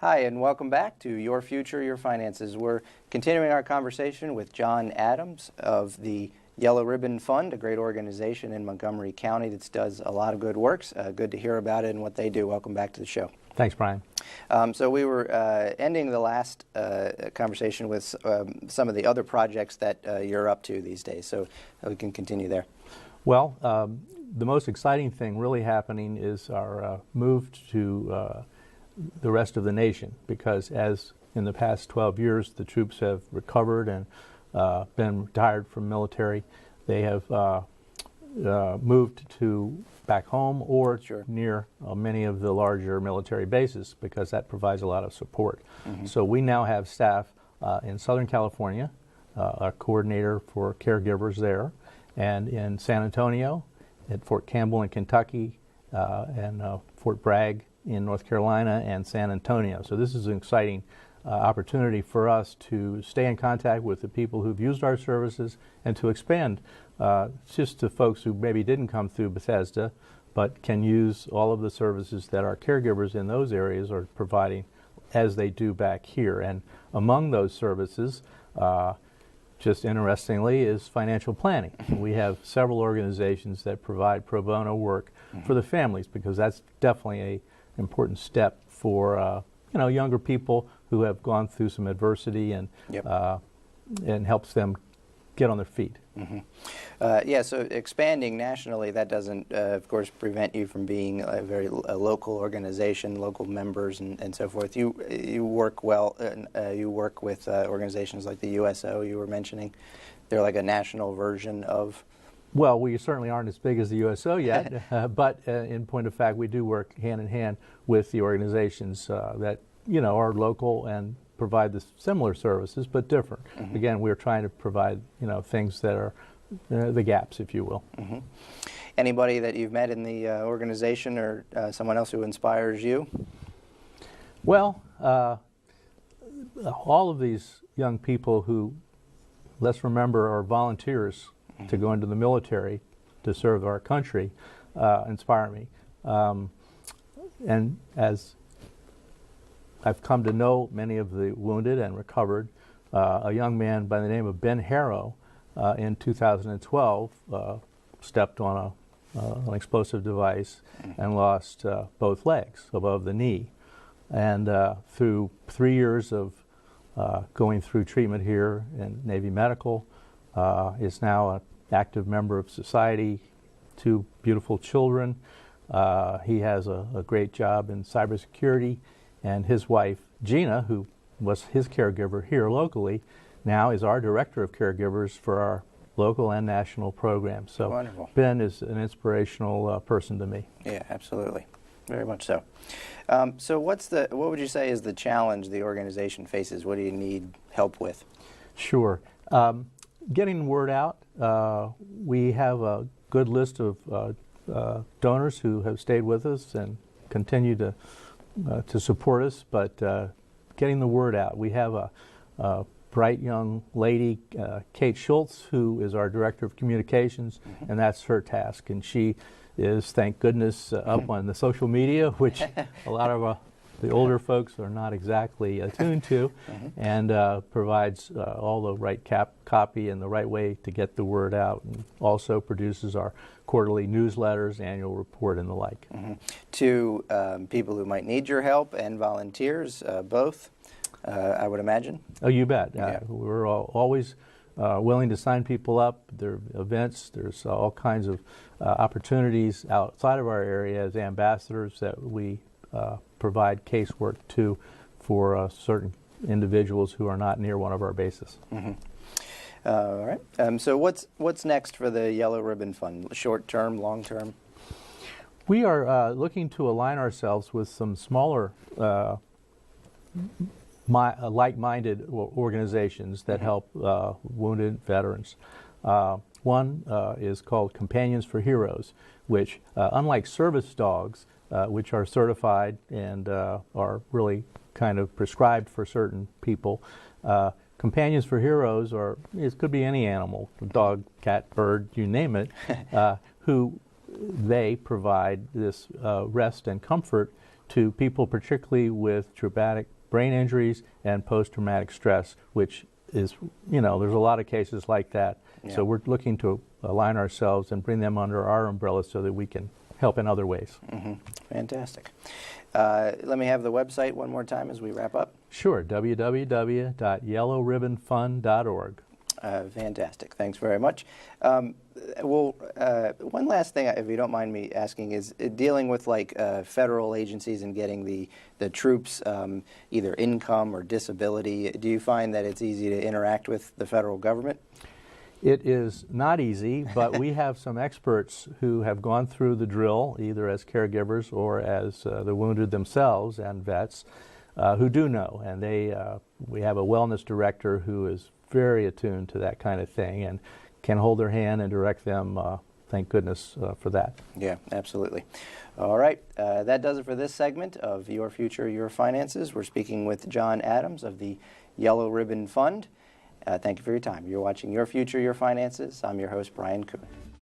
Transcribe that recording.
Hi, and welcome back to Your Future, Your Finances. We're continuing our conversation with John Adams of the Yellow Ribbon Fund, a great organization in Montgomery County that does a lot of good works. Good to hear about it and what they do. Welcome back to the show. Thanks, Brian. So we were ending the last conversation with some of the other projects that you're up to these days, so we can continue there. Well, the most exciting thing really happening is our move to the rest of the nation, because as in the past 12 years the troops have recovered and been retired from military, they have moved to back home or near many of the larger military bases, because that provides a lot of support. So we now have staff in Southern California, a coordinator for caregivers there, and in San Antonio, at Fort Campbell in Kentucky, and Fort Bragg in North Carolina, and San Antonio. So this is an exciting opportunity for us to stay in contact with the people who've used our services and to expand just to folks who maybe didn't come through Bethesda but can use all of the services that our caregivers in those areas are providing as they do back here. And among those services, just interestingly, is financial planning. We have several organizations that provide pro bono work for the families, because that's definitely an important step for younger people who have gone through some adversity, and helps them get on their feet. Yeah, so expanding nationally, that doesn't, of course, prevent you from being a very local organization, local members, and so forth. You work well. You work with organizations like the USO you were mentioning. They're like a national version of. Well, we certainly aren't as big as the USO yet, but in point of fact, we do work hand in hand with the organizations that are local and provide the similar services, but different. Again, we're trying to provide things that are the gaps, if you will. Anybody that you've met in the organization, or someone else who inspires you? Well, all of these young people who, let's remember, are volunteers to go into the military to serve our country, inspire me. And as I've come to know many of the wounded and recovered, a young man by the name of Ben Harrow in 2012 stepped on an explosive device and lost both legs above the knee. And through 3 years of going through treatment here in Navy Medical, is now an active member of society, 2 beautiful children. He has a great job in cybersecurity, and his wife, Gina, who was his caregiver here locally, now is our director of caregivers for our local and national programs. So wonderful. Ben is an inspirational person to me. Yeah, absolutely. Very much so. So what would you say is the challenge the organization faces? What do you need help with? Sure. Getting word out. We have a good list of donors who have stayed with us and continue to support us, but getting the word out. We have a bright young lady, Kate Schultz, who is our Director of Communications, and that's her task. And she is, thank goodness, up on the social media, which a lot of the older folks are not exactly attuned to, and provides all the right copy and the right way to get the word out, and also produces our quarterly newsletters, annual report, and the like. To people who might need your help and volunteers, both, I would imagine? Oh, you bet. Yeah. We're always willing to sign people up. There are events, there's all kinds of opportunities outside of our area as ambassadors that we provide casework to for certain individuals who are not near one of our bases. All right. So what's next for the Yellow Ribbon Fund? Short term, long term? We are looking to align ourselves with some smaller like-minded organizations that help wounded veterans. One is called Companions for Heroes, which, unlike service dogs, which are certified and are really kind of prescribed for certain people, Companions for Heroes it could be any animal, dog, cat, bird, you name it, who they provide this rest and comfort to people particularly with traumatic brain injuries and post-traumatic stress, which is, there's a lot of cases like that. Yeah. So we're looking to align ourselves and bring them under our umbrella so that we can help in other ways. Fantastic. Let me have the website one more time as we wrap up. Sure, www.yellowribbonfund.org. Fantastic. Thanks very much. One last thing, if you don't mind me asking, is dealing with federal agencies and getting the troops either income or disability. Do you find that it's easy to interact with the federal government? It is not easy, but we have some experts who have gone through the drill, either as caregivers or as the wounded themselves and vets, who do know. And we have a wellness director who is very attuned to that kind of thing and can hold their hand and direct them. Thank goodness for that. Yeah, absolutely. All right, that does it for this segment of Your Future, Your Finances. We're speaking with John Adams of the Yellow Ribbon Fund. Thank you for your time. You're watching Your Future, Your Finances. I'm your host, Brian Kuhn.